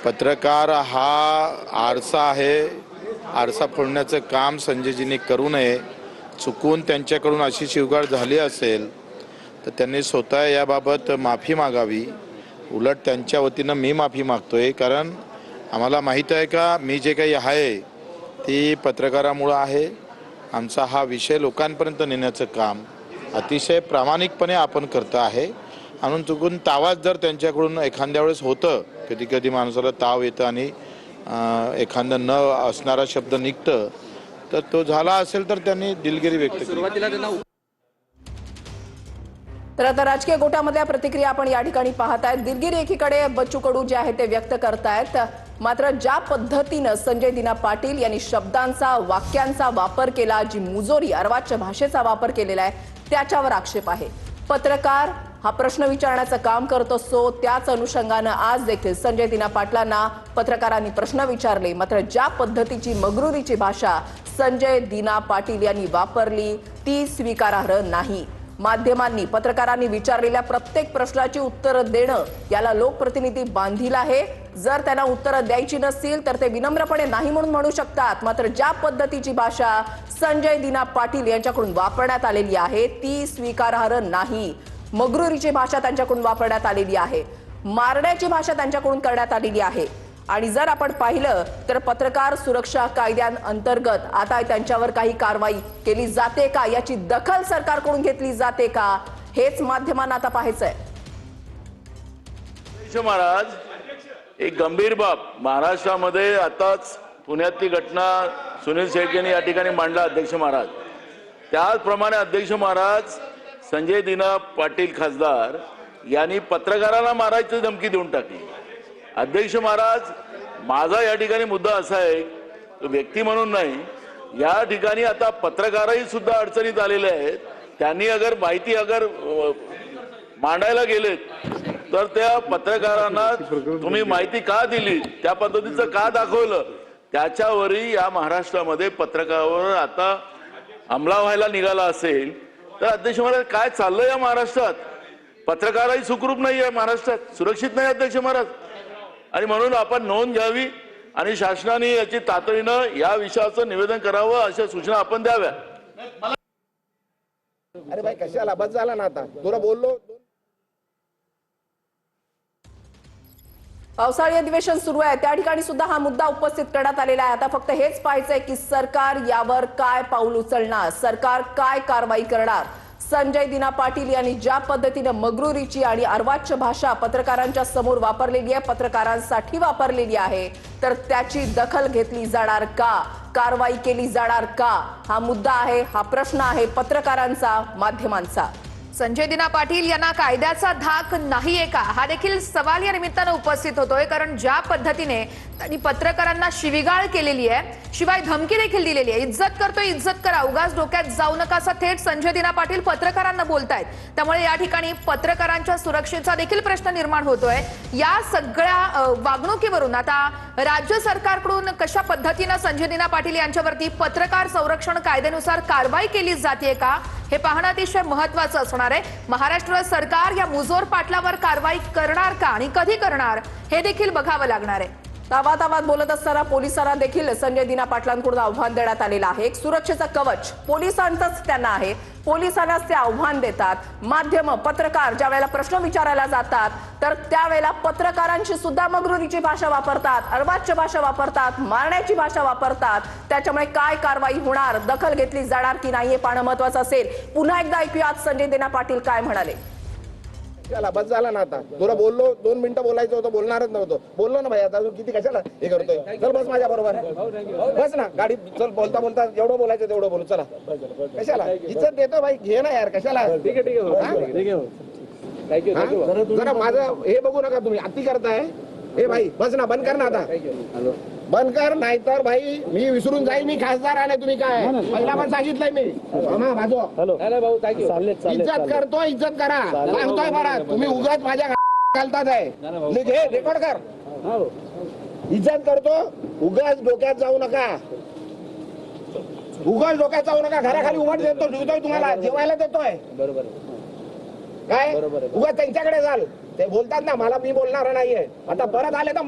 पत्रकार हा आरसा आहे. आरसा फोडण्याचं काम संजयजींनी करू नये. चुकून त्यांच्याकडून अशी शिवगाळ झाली असेल तर त्यांनी स्वतः याबाबत माफी मागावी. उलट त्यांच्या वतीनं मी माफी मागतोय, कारण आम्हाला माहीत आहे का मी जे काही आहे ती पत्रकारामुळं आहे. आमचा हा विषय लोकांपर्यंत नेण्याचं काम अतिशय प्रामाणिकपणे आपण करतो आहे. म्हणून चुकून तावाच जर त्यांच्याकडून एखाद्या वेळेस होतं, कधी कधी माणसाला ताव येतं आणि एखादा न असणारा शब्द निघतं, तर तो झाला असेल तर त्यांनी दिलगिरी व्यक्त केली. सुरुवातीला त्यांना तर आता राजकीय गोटामधल्या प्रतिक्रिया आपण या ठिकाणी पाहत आहेत. दिलगिरी एकीकडे बच्चू कडू जे आहे ते व्यक्त करतायत, मात्र ज्या पद्धतीनं संजय दिना पाटील यांनी शब्दांचा वाक्यांचा वापर केला, जी मुजोरी अर्वाच्य भाषेचा वापर केलेला आहे त्याच्यावर आक्षेप आहे. पत्रकार हा प्रश्न विचारण्याचं काम करत असतो, त्याच अनुषंगानं आज देखील संजय दिना पाटलांना पत्रकारांनी प्रश्न विचारले. मात्र ज्या पद्धतीची मगरुरीची भाषा संजय दिना पाटील यांनी वापरली ती स्वीकारार्ह नाही. माध्यमांनी पत्रकारांनी विचारलेल्या प्रत्येक प्रश्नाची उत्तरं देणं याला लोकप्रतिनिधी बांधील आहे. जर त्यांना उत्तरं द्यायची नसतील तर ते विनम्रपणे नाही म्हणून म्हणू शकतात. मात्र ज्या पद्धतीची भाषा संजय दिना पाटील यांच्याकडून वापरण्यात आलेली आहे ती स्वीकारार्ह नाही. मगरुरीची भाषा त्यांच्याकडून वापरण्यात आलेली आहे, मारण्याची भाषा त्यांच्याकडून करण्यात आलेली आहे. आणि जर आपण पाहिलं तर पत्रकार सुरक्षा कायद्यांअंतर्गत आता त्यांच्यावर काही कारवाई केली जाते का, याची दखल सरकारकडून घेतली जाते का, हेच माध्यमांना आता पाहायचंय. महाराज एक गंभीर बाब महाराष्ट्रामध्ये आताच पुण्यातली घटना सुनील शेळके यांनी या ठिकाणी मांडला. अध्यक्ष महाराज, त्याचप्रमाणे अध्यक्ष महाराज संजय दिना पाटील खासदार यांनी पत्रकारांना मारायची धमकी देऊन टाकली. अध्यक्ष महाराज, माझा या ठिकाणी मुद्दा असा आहे, तो व्यक्ती म्हणून नाही, या ठिकाणी आता पत्रकारही सुद्धा अडचणीत आलेले आहेत. त्यांनी अगर माहिती मांडायला गेलेत तर त्या पत्रकारांना तुम्ही माहिती का दिली, त्या पद्धतीचं का दाखवलं, त्याच्यावरही या महाराष्ट्रामध्ये पत्रकारावर आता हमला व्हायला निघाला असेल तर अध्यक्ष महाराज काय चाललंय या महाराष्ट्रात? पत्रकारही सुखरूप नाही आहे महाराष्ट्रात, सुरक्षित नाही अध्यक्ष महाराज. आणि म्हणून आपण नोंद घ्यावी आणि शासनाने याची तातडीनं या विषयाचं निवेदन करावं, अशा सूचना आपण द्याव्या. अरे भाई कशाला बस झाला ना, आता तुला बोललो. पावसाळी अधिवेशन सुरू आहे त्या ठिकाणी सुद्धा हा मुद्दा उपस्थित करण्यात आलेला आहे. आता फक्त हेच पाहायचंय की सरकार यावर काय पाऊल उचलणार, सरकार काय कारवाई करणार. संजय दिना पाटील यांनी ज्या पद्धतीने मगरुरीची आणि अर्वाच्य भाषा पत्रकारांच्या समोर वापरलेली आहे, पत्रकारांसाठी वापरलेली आहे, तर त्याची दखल घेतली जाणार का, कारवाई केली जाणार का, हा मुद्दा आहे, हा प्रश्न आहे पत्रकारांचा, माध्यमांचा. संजय दिना पाटील यांना कायद्याचा धाक नाहीये का, हा देखील सवाल या निमित्तानं उपस्थित होतोय. कारण ज्या पद्धतीने त्यांनी पत्रकारांना शिवीगाळ केलेली आहे, शिवाय धमकी देखील दिलेली आहे, इज्जत करतोय इज्जत करा, उगाच डोक्यात जाऊ नका, असा थेट संजय दिना पाटील पत्रकारांना बोलतायत. त्यामुळे या ठिकाणी पत्रकारांच्या सुरक्षेचा देखील प्रश्न निर्माण होतोय. या सगळ्या वागणुकीवरून आता राज्य सरकारकडून कशा पद्धतीने संजय दिना पाटील यांच्यावरती पत्रकार संरक्षण कायद्यानुसार कारवाई केली जाते का, हे पाहणं अतिशय महत्त्वाचं असणार आहे. महाराष्ट्र सरकार या मुजोर पाटलावर कारवाई करणार का आणि कधी करणार हे देखील बघावं लागणार आहे. तावातावात बोलत असताना पोलिसांना देखील संजय दिना पाटलांकडून आव्हान देण्यात आलेलं आहे. एक सुरक्षेचं कवच पोलिसांचंच त्यांना आहे, पोलिसांनाच ते आव्हान देतात. माध्यम पत्रकार ज्या वेळेला प्रश्न विचारायला जातात तर त्यावेळेला पत्रकारांची सुद्धा मगरुरीची भाषा वापरतात, अर्वाच्य भाषा वापरतात, मारण्याची भाषा वापरतात. त्याच्यामुळे काय कारवाई होणार, दखल घेतली जाणार की नाही हे पाहणं महत्त्वाचं असेल. पुन्हा एकदा ऐकूयात संजय दिना पाटील काय म्हणाले. कशाला बस झाला ना, आता तुला बोललो 2 मिनिटं बोलायचं होतं, बोलणारच नव्हतं. बोललो ना भाई, आता तू किती कशाला हे करतोय. चल बस माझ्या बरोबर, बस ना गाडी, चल. बोलता बोलता जेवढं बोलायचं तेवढं बोलू. चला कशाला इज्जत देतो भाई, घे ना यार, कशाला. जरा माझं हे बघू नका तुम्ही, अति करताय. हे भाई बस ना, बंद कर ना आता, बंद कर, नाहीतर भाई मी विसरून जाईल मी खासदार आले. तुम्ही काय पहिला पण सांगितलंय मी, इज्जत करतो, इज्जत करा, सांगतोय बरं. तुम्ही उगाच माझ्या घालतात आहे, घे रेकॉर्ड कर. इज्जत करतो, उगाच डोक्यात जाऊ नका, उगाच डोक्यात जाऊ नका. घराखाली उमट देतो, ठेवतोय तुम्हाला, जेवायला देतोय. बरोबर काय उगाच त्यांच्याकडे जाल, ते बोलतात ना मला, मी बोलणार नाहीये. आता परत आले तर